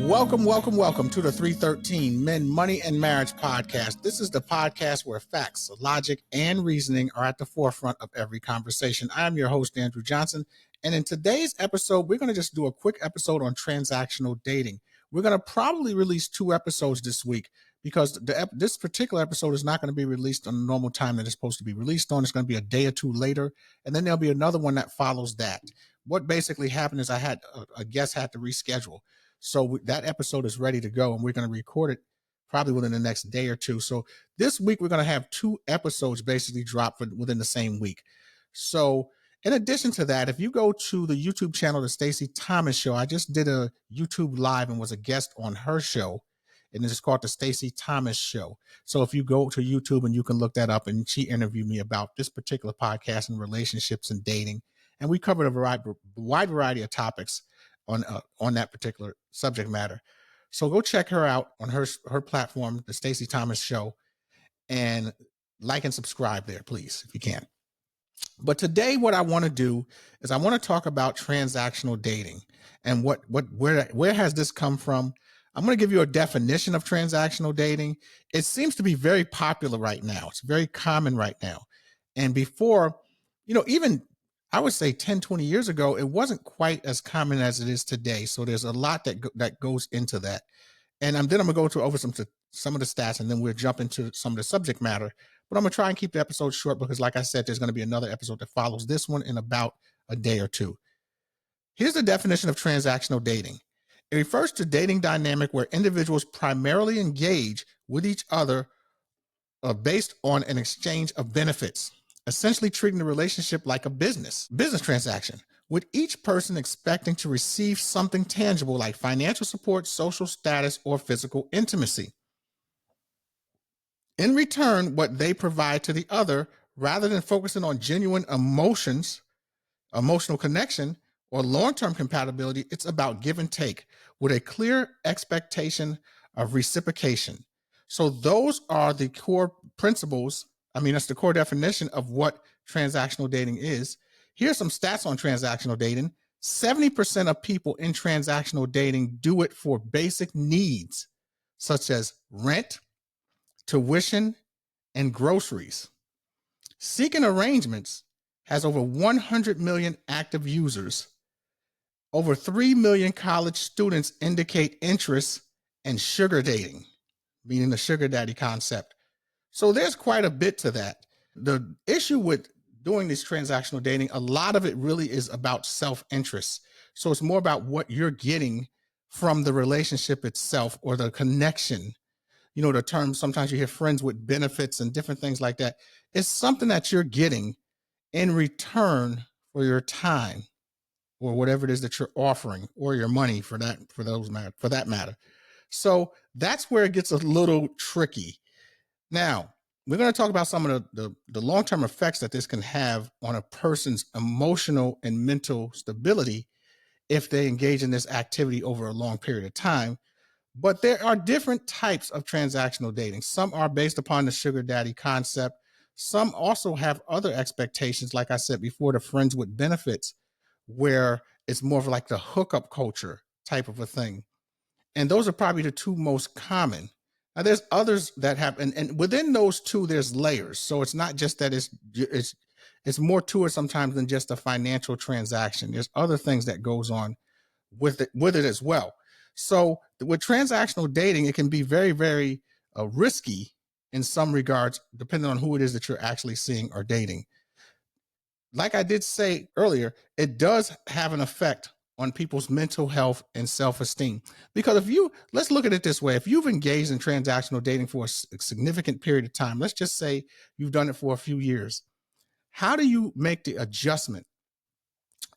Welcome to the 313 Men, Money, and Marriage podcast. This is the podcast where facts, logic, and reasoning are at the forefront of every conversation. I'm your host, Andrew Johnson, and in today's episode, we're going to just do a quick episode on transactional dating. We're going to probably release 2 episodes this week because this particular episode is not going to be released on the normal time that it's supposed to be released on. It's going to be a day or 2 later, and then there'll be another one that follows that. What basically happened is I had a guest had to reschedule. So that episode is ready to go, and we're going to record it probably within the next day or 2. So this week, we're going to have 2 episodes basically drop within the same week. So in addition to that, if you go to the YouTube channel, The Stacey Thomas Show, I just did a YouTube live and was a guest on her show, and it's called The Stacey Thomas Show. So if you go to YouTube and you can look that up, and she interviewed me about this particular podcast and relationships and dating, and we covered a wide variety of topics on that particular subject matter. So go check her out on her platform, The Stacey Thomas Show, and like and subscribe there, please, if you can. But today, what I want to do is I want to talk about transactional dating and where has this come from? I'm going to give you a definition of transactional dating. It seems to be very popular right now. It's very common right now. And before, even I would say 10, 20 years ago, it wasn't quite as common as it is today. So there's a lot that goes into that. And then I'm going to go over some of the stats, and then we'll jump into some of the subject matter. But I'm going to try and keep the episode short because, like I said, there's going to be another episode that follows this one in about a day or 2. Here's the definition of transactional dating. It refers to dating dynamic where individuals primarily engage with each other based on an exchange of benefits, essentially treating the relationship like a business transaction, with each person expecting to receive something tangible like financial support, social status, or physical intimacy. In return, what they provide to the other, rather than focusing on genuine emotional connection, or long-term compatibility, it's about give and take with a clear expectation of reciprocation. So those are the core principles. That's the core definition of what transactional dating is. Here's some stats on transactional dating. 70% of people in transactional dating do it for basic needs, such as rent, tuition, and groceries. Seeking Arrangements has over 100 million active users. Over 3 million college students indicate interest in sugar dating, meaning the sugar daddy concept. So there's quite a bit to that. The issue with doing this transactional dating, a lot of it really is about self-interest. So it's more about what you're getting from the relationship itself or the connection. The term, sometimes you hear friends with benefits and different things like that. It's something that you're getting in return for your time or whatever it is that you're offering, or your money for that matter. So that's where it gets a little tricky. Now, we're going to talk about some of the long-term effects that this can have on a person's emotional and mental stability if they engage in this activity over a long period of time. But there are different types of transactional dating. Some are based upon the sugar daddy concept. Some also have other expectations, like I said before, the friends with benefits, where it's more of like the hookup culture type of a thing. And those are probably the 2 most common. Now, there's others that have, and within those 2, there's layers. So it's not just that it's more to it sometimes than just a financial transaction. There's other things that goes on with it as well. So with transactional dating, it can be very, very risky in some regards, depending on who it is that you're actually seeing or dating. Like I did say earlier, it does have an effect on people's mental health and self-esteem. Because let's look at it this way. If you've engaged in transactional dating for a significant period of time, let's just say you've done it for a few years, how do you make the adjustment,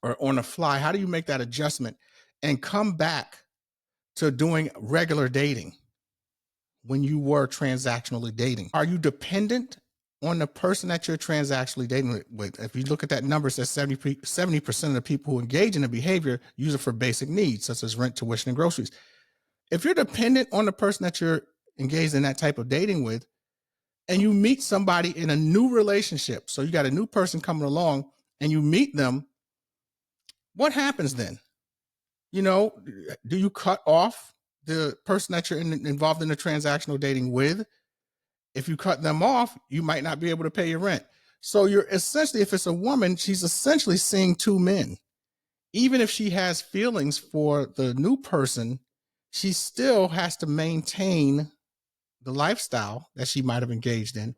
or on the fly, how do you make that adjustment and come back to doing regular dating when you were transactionally dating? Are you dependent on the person that you're transactionally dating with? If you look at that number, it says 70% of the people who engage in the behavior use it for basic needs, such as rent, tuition, and groceries. If you're dependent on the person that you're engaged in that type of dating with, and you meet somebody in a new relationship, so you got a new person coming along and you meet them, what happens then? Do you cut off the person that you're involved in the transactional dating with. If you cut them off, you might not be able to pay your rent. So you're essentially, if it's a woman, she's essentially seeing two men. Even if she has feelings for the new person, she still has to maintain the lifestyle that she might have engaged in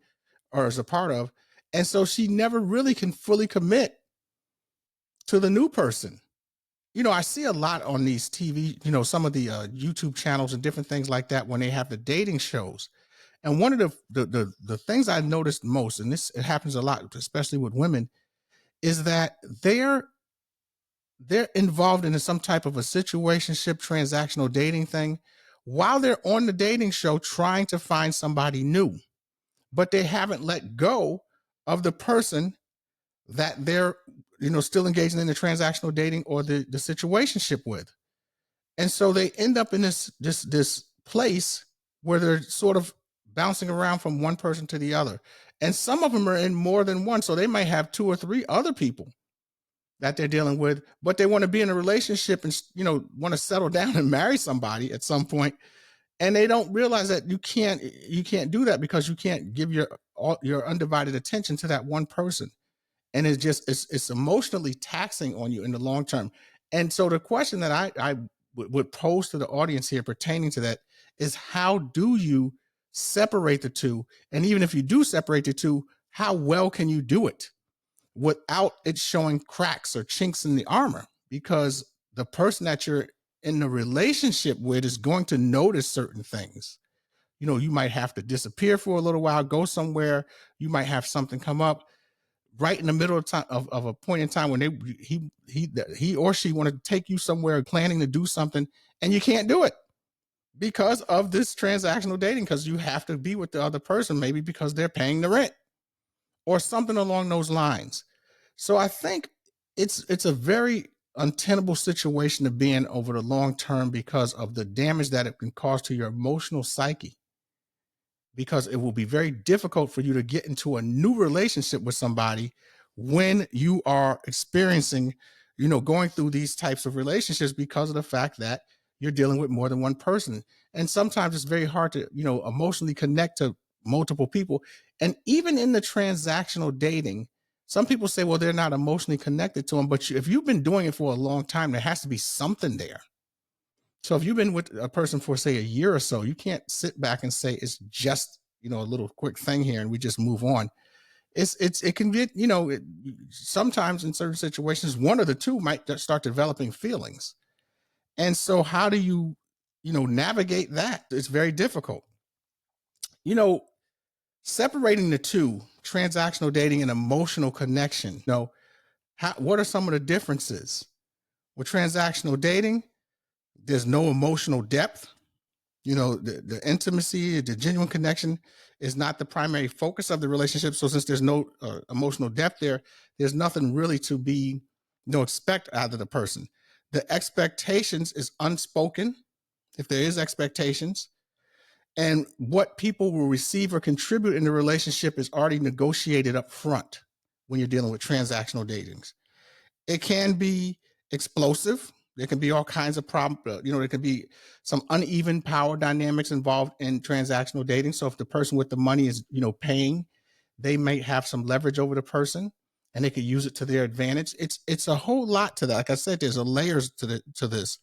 or is a part of. And so she never really can fully commit to the new person. I see a lot on these TV, some of the YouTube channels and different things like that when they have the dating shows. And one of the things I noticed most, and this it happens a lot, especially with women, is that they're involved in some type of a situationship transactional dating thing while they're on the dating show trying to find somebody new, but they haven't let go of the person that they're still engaging in the transactional dating or the situationship with. And so they end up in this place where they're sort of bouncing around from one person to the other. And some of them are in more than one, so they might have two or three other people that they're dealing with, but they want to be in a relationship and want to settle down and marry somebody at some point, and they don't realize that you can't do that because you can't give your undivided attention to that one person, and it's emotionally taxing on you in the long term. And so the question that I would pose to the audience here pertaining to that is, how do you separate the two? And even if you do separate the two, how well can you do it without it showing cracks or chinks in the armor? Because the person that you're in the relationship with is going to notice certain things. You might have to disappear for a little while, go somewhere. You might have something come up right in the middle of time of a point in time when he or she wanted to take you somewhere, planning to do something, and you can't do it because of this transactional dating, because you have to be with the other person, maybe because they're paying the rent or something along those lines. So I think it's a very untenable situation to be in over the long term because of the damage that it can cause to your emotional psyche, because it will be very difficult for you to get into a new relationship with somebody when you are experiencing, going through these types of relationships, because of the fact that you're dealing with more than one person. And sometimes it's very hard to, emotionally connect to multiple people. And even in the transactional dating, some people say, well, they're not emotionally connected to them. But if you've been doing it for a long time, there has to be something there. So if you've been with a person for, say, a year or so, you can't sit back and say it's just, a little quick thing here and we just move on. It can be, sometimes in certain situations, one of the two might start developing feelings. And so how do you, navigate that? It's very difficult. You know, Separating the two, transactional dating and emotional connection. What are some of the differences? With transactional dating, there's no emotional depth. The intimacy, the genuine connection is not the primary focus of the relationship. So since there's no emotional depth there's nothing really to be expect out of the person. The expectations is unspoken, if there is expectations, and what people will receive or contribute in the relationship is already negotiated up front when you're dealing with transactional datings. It can be explosive. There can be all kinds of problems. There can be some uneven power dynamics involved in transactional dating. So if the person with the money is, paying, they may have some leverage over the person and they could use it to their advantage. It's a whole lot to that. Like I said, there's a layers to this.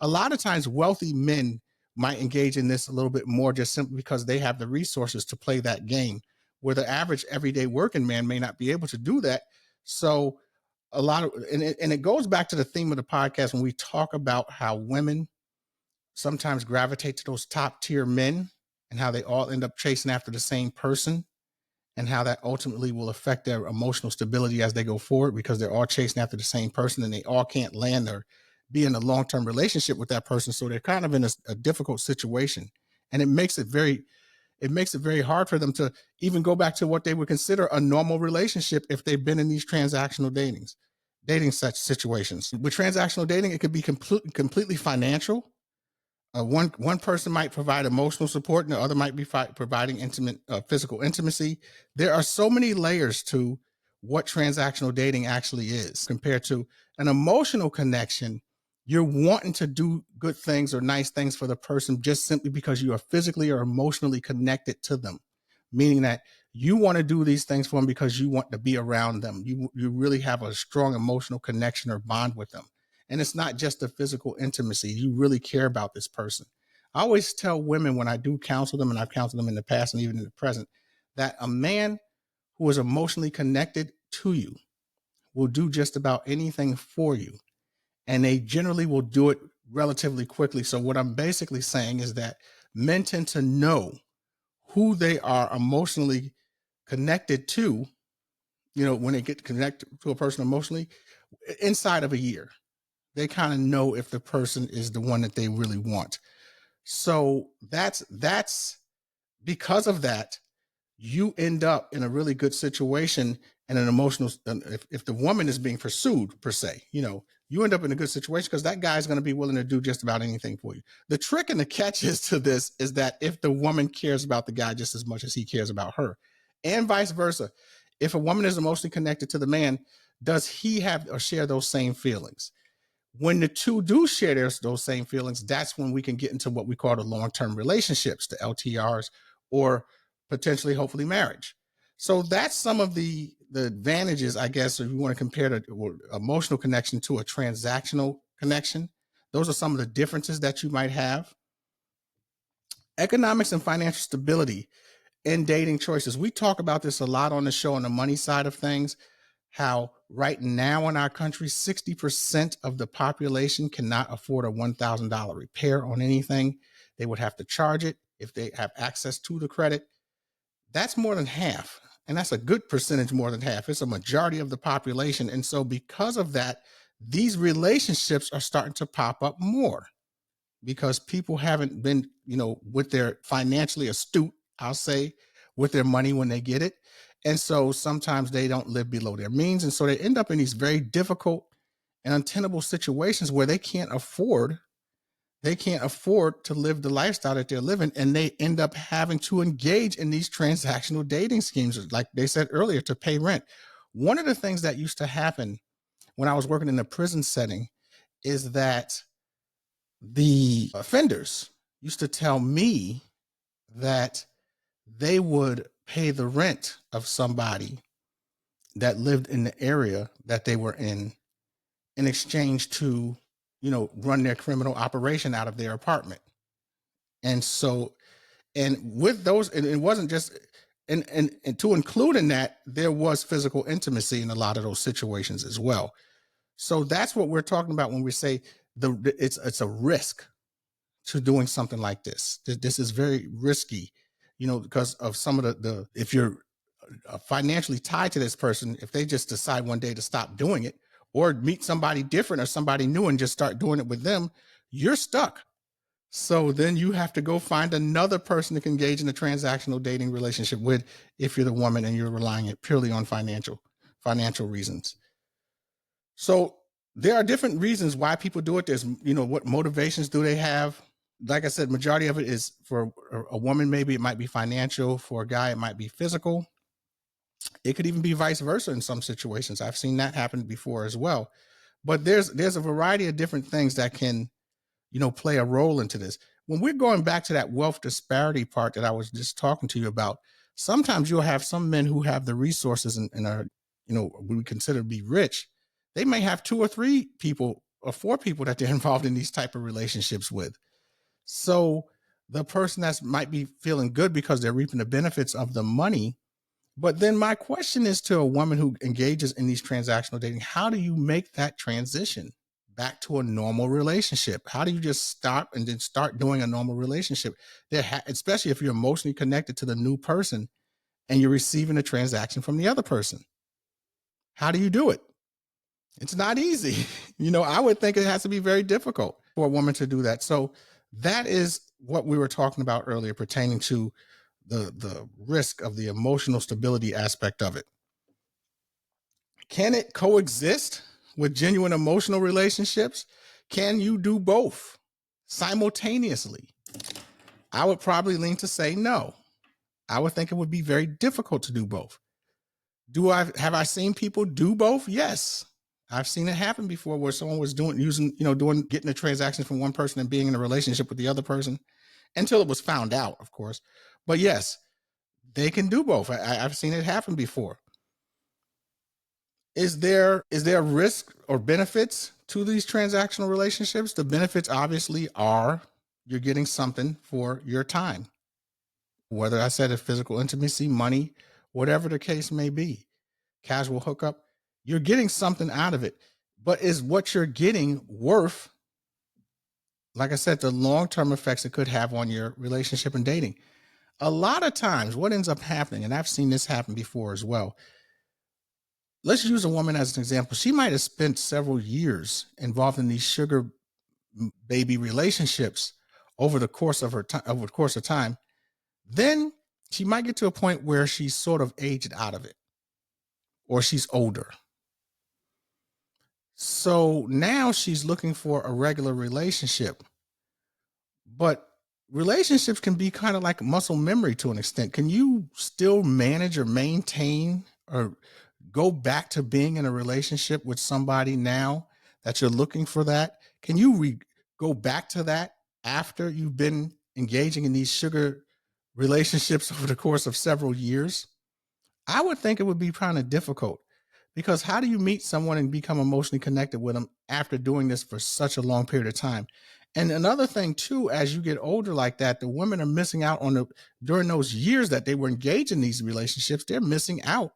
A lot of times wealthy men might engage in this a little bit more just simply because they have the resources to play that game, where the average everyday working man may not be able to do that. So a lot of and it goes back to the theme of the podcast when we talk about how women sometimes gravitate to those top tier men and how they all end up chasing after the same person, and how that ultimately will affect their emotional stability as they go forward, because they're all chasing after the same person and they all can't land or be in a long-term relationship with that person. So they're kind of in a difficult situation, and it makes it very hard for them to even go back to what they would consider a normal relationship if they've been in these transactional dating such situations. With transactional dating, it could be completely financial. One person might provide emotional support, and the other might be providing intimate physical intimacy. There are so many layers to what transactional dating actually is compared to an emotional connection. You're wanting to do good things or nice things for the person just simply because you are physically or emotionally connected to them, meaning that you want to do these things for them because you want to be around them. You really have a strong emotional connection or bond with them. And it's not just the physical intimacy. You really care about this person. I always tell women when I do counsel them, and I've counseled them in the past and even in the present, that a man who is emotionally connected to you will do just about anything for you, and they generally will do it relatively quickly. So what I'm basically saying is that men tend to know who they are emotionally connected to, when they get connected to a person emotionally inside of a year. They kind of know if the person is the one that they really want. So that's because of that, you end up in a really good situation and an emotional, if the woman is being pursued per se, you end up in a good situation because that guy's going to be willing to do just about anything for you. The trick and the catch is to this is that if the woman cares about the guy just as much as he cares about her, and vice versa, if a woman is emotionally connected to the man, does he have or share those same feelings? When the two do share those same feelings, that's when we can get into what we call the long-term relationships, the LTRs, or potentially, hopefully, marriage. So that's some of the advantages, I guess, if you want to compare the emotional connection to a transactional connection. Those are some of the differences that you might have. Economics and financial stability in dating choices. We talk about this a lot on the show on the money side of things, how right now in our country, 60% of the population cannot afford a $1,000 repair on anything. They would have to charge it if they have access to the credit. That's more than half. And that's a good percentage more than half. It's a majority of the population. And so because of that, these relationships are starting to pop up more because people haven't been, with their financially astute, I'll say, with their money when they get it. And so sometimes they don't live below their means. And so they end up in these very difficult and untenable situations where they can't afford to live the lifestyle that they're living. And they end up having to engage in these transactional dating schemes, like they said earlier, to pay rent. One of the things that used to happen when I was working in a prison setting is that the offenders used to tell me that they would pay the rent of somebody that lived in the area that they were in exchange to, run their criminal operation out of their apartment. And so, and with those, and it wasn't just, and to include in that, there was physical intimacy in a lot of those situations as well. So that's what we're talking about when we say it's a risk to doing something like this. This is very risky, because of some of the if you're financially tied to this person, if they just decide one day to stop doing it or meet somebody different or somebody new and just start doing it with them, you're stuck. So then you have to go find another person to engage in a transactional dating relationship with if you're the woman and you're relying it purely on financial reasons. So there are different reasons why people do it. There's, what motivations do they have? Like I said, majority of it is for a woman, maybe it might be financial. For a guy, it might be physical. It could even be vice versa in some situations. I've seen that happen before as well. But there's a variety of different things that can, play a role into this. When we're going back to that wealth disparity part that I was just talking to you about, sometimes you'll have some men who have the resources and are, we consider to be rich. They may have 2 or 3 people or 4 people that they're involved in these type of relationships with. So the person that might be feeling good because they're reaping the benefits of the money. But then my question is to a woman who engages in these transactional dating, how do you make that transition back to a normal relationship? How do you just stop and then start doing a normal relationship? Especially if you're emotionally connected to the new person and you're receiving a transaction from the other person. How do you do it? It's not easy. I would think it has to be very difficult for a woman to do that. So that is what we were talking about earlier pertaining to the risk of the emotional stability aspect of it. Can it coexist with genuine emotional relationships? Can you do both simultaneously? I would probably lean to say no. I would think it would be very difficult to do both. Have I seen people do both? Yes. I've seen it happen before where someone was doing using, doing getting the transactions from one person and being in a relationship with the other person until it was found out, of course. But yes, they can do both. I've seen it happen before. Is there risk or benefits to these transactional relationships? The benefits obviously are you're getting something for your time, whether I said a physical intimacy, money, whatever the case may be, casual hookup, you're getting something out of it. But is what you're getting worth, like I said, the long term effects it could have on your relationship and dating? A lot of times, what ends up happening, and I've seen this happen before as well. Let's use a woman as an example. She might have spent several years involved in these sugar baby relationships over the course of her time. Over the course of time, then she might get to a point where she's sort of aged out of it, or she's older. So now she's looking for a regular relationship. But relationships can be kind of like muscle memory to an extent. Can you still manage or maintain or go back to being in a relationship with somebody now that you're looking for that? Can you go back to that after you've been engaging in these sugar relationships over the course of several years? I would think it would be kind of difficult because how do you meet someone and become emotionally connected with them after doing this for such a long period of time? And another thing too, as you get older like that, the women are missing out on during those years that they were engaged in these relationships, they're missing out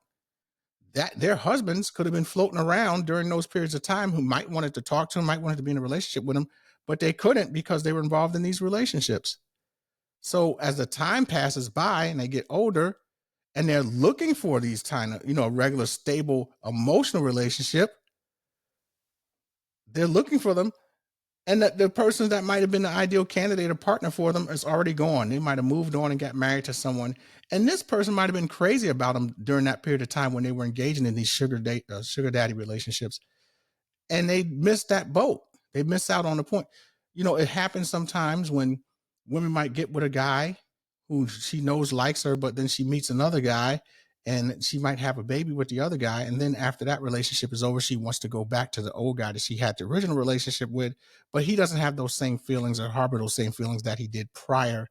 that their husbands could have been floating around during those periods of time who might wanted to talk to them, might wanted to be in a relationship with them, but they couldn't because they were involved in these relationships. So as the time passes by and they get older, and they're looking for these kind of, a regular, stable, emotional relationship. They're looking for them. And that the person that might have been the ideal candidate or partner for them is already gone. They might have moved on and got married to someone. And this person might have been crazy about them during that period of time when they were engaging in these sugar daddy relationships. And they missed that boat. They miss out on the point. It happens sometimes when women might get with a guy who she knows likes her, but then she meets another guy and she might have a baby with the other guy. And then after that relationship is over, she wants to go back to the old guy that she had the original relationship with, but he doesn't have those same feelings or harbor those same feelings that he did prior.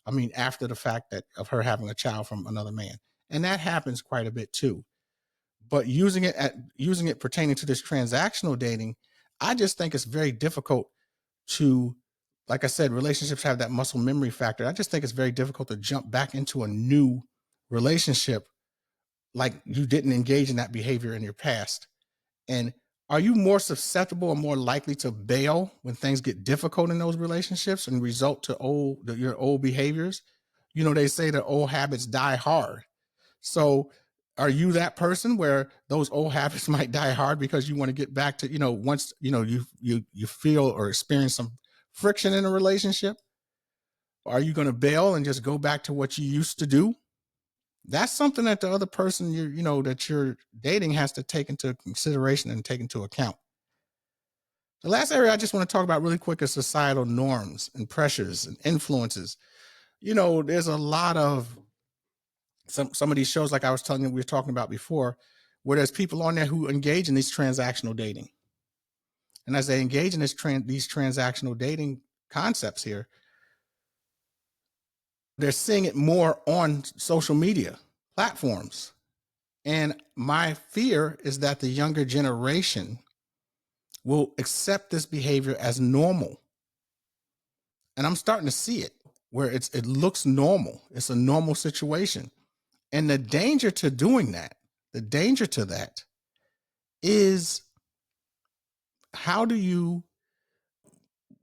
I mean, after the fact that of her having a child from another man. And that happens quite a bit too. But using it pertaining to this transactional dating, I just think it's very difficult to, like I said, relationships have that muscle memory factor. I just think it's very difficult to jump back into a new relationship like you didn't engage in that behavior in your past. And are you more susceptible or more likely to bail when things get difficult in those relationships and result to your old behaviors? They say that old habits die hard. So are you that person where those old habits might die hard because you want to get back to, once, you feel or experience some friction in a relationship? Are you going to bail and just go back to what you used to do? That's something that the other person that you're dating has to take into consideration and take into account. The last area I just want to talk about really quick is societal norms and pressures and influences. There's a lot of some of these shows, like I was telling you, we were talking about before, where there's people on there who engage in these transactional dating. And as they engage in these transactional dating concepts here, they're seeing it more on social media platforms. And my fear is that the younger generation will accept this behavior as normal. And I'm starting to see it where it looks normal. It's a normal situation. And the danger to doing that, the danger to that is, how do you,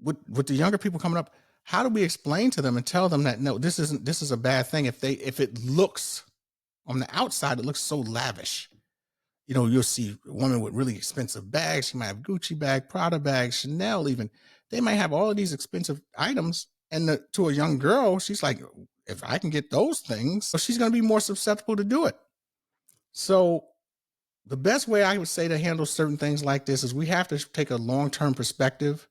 with the younger people coming up, how do we explain to them and tell them that no, this is a bad thing if it looks on the outside, it looks so lavish. You'll see a woman with really expensive bags. She might have Gucci bag, Prada bag, Chanel even. They might have all of these expensive items. And to a young girl, she's like, if I can get those things, so she's going to be more susceptible to do it. So the best way I would say to handle certain things like this is we have to take a long-term perspective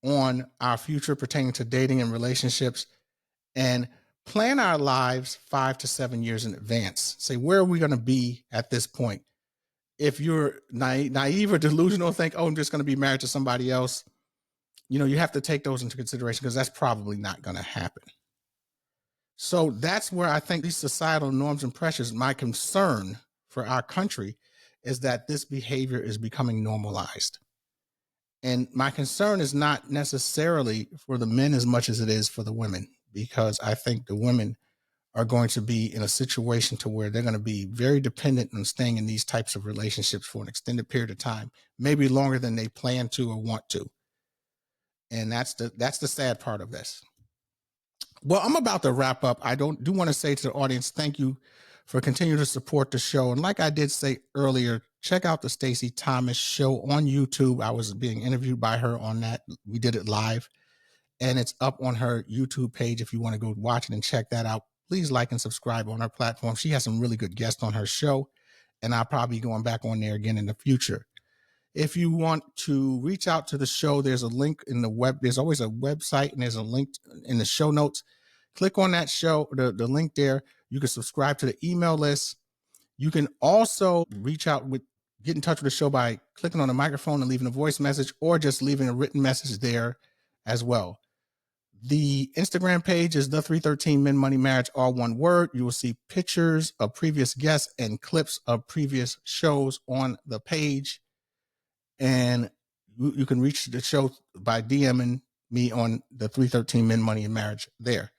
on our future pertaining to dating and relationships and plan our lives 5 to 7 years in advance. Say, where are we going to be at this point? if you're naive or delusional, think, oh, I'm just going to be married to somebody else, you have to take those into consideration because that's probably not going to happen. So that's where I think these societal norms and pressures, my concern for our country is that this behavior is becoming normalized. And my concern is not necessarily for the men as much as it is for the women, because I think the women are going to be in a situation to where they're going to be very dependent on staying in these types of relationships for an extended period of time, maybe longer than they plan to or want to. And that's the sad part of this. Well, I'm about to wrap up. I do want to say to the audience, thank you for continuing to support the show. And like I did say earlier, check out the Stacey Thomas show on YouTube. I was being interviewed by her on that. We did it live, and it's up on her YouTube page. If you want to go watch it and check that out, please like and subscribe on her platform. She has some really good guests on her show, and I'll probably be going back on there again in the future. If you want to reach out to the show, there's a link in the web. There's always a website, and there's a link in the show notes. Click on that show, the link there. You can subscribe to the email list. You can also get in touch with the show by clicking on the microphone and leaving a voice message, or just leaving a written message there as well. The Instagram page is the 313 Men Money Marriage, all one word. You will see pictures of previous guests and clips of previous shows on the page. And you can reach the show by DMing me on the 313 Men Money and Marriage there.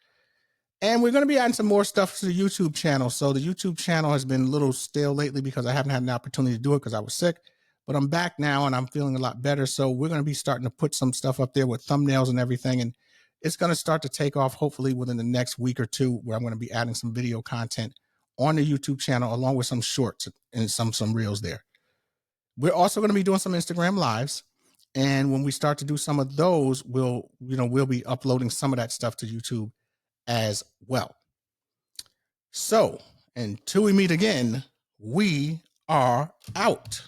And we're going to be adding some more stuff to the YouTube channel. So the YouTube channel has been a little stale lately because I haven't had an opportunity to do it because I was sick. But I'm back now and I'm feeling a lot better. So we're going to be starting to put some stuff up there with thumbnails and everything. And it's going to start to take off hopefully within the next week or two, where I'm going to be adding some video content on the YouTube channel along with some shorts and some reels there. We're also going to be doing some Instagram lives. And when we start to do some of those, we'll be uploading some of that stuff to YouTube as well. So until we meet again, we are out.